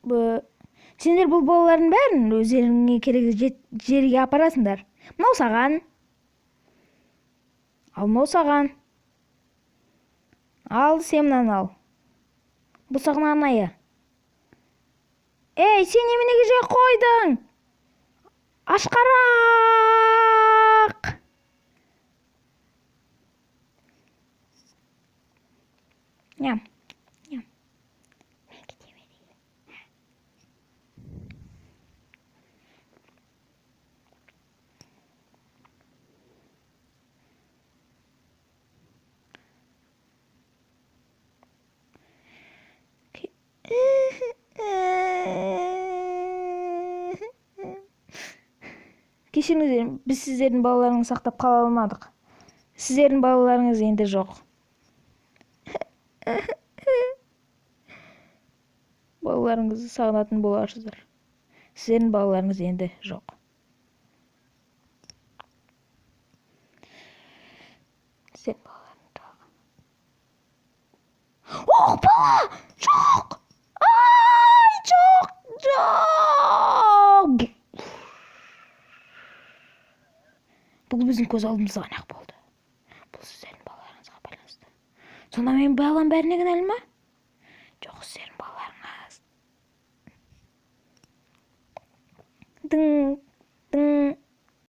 Сендер бұл балалардың бәрін өздеріңе керек жерге апарасыңдар. Мынау саған. Ал мынау саған. Ал, сен мынаны ал. Бұл саған арнайы. Ей, сен неменеге жей қойдың? Ашқарақ! Ням, ням. Мен кете берейін. Кешіріңіздер, біз сіздердің балаларыңызды сақтап қала алмадық. Сіздердің балаларыңыз енді жоқ. Балаларыңызды сағынатын боларсыздар. Сіздердің балаларыңыз енді жоқ. Сіздердің балаларың тағы. Оқ, бала! Жоқ! Ай, жоқ! Жоқ! Бұл біздің көз алдымызда ғана болды. Бұл сіздердің балаларыңызға байланысты. Сонда менің балам бәріне кінәлі ма? Жоқ, сіздердің балаларыңыз. Дың, дың.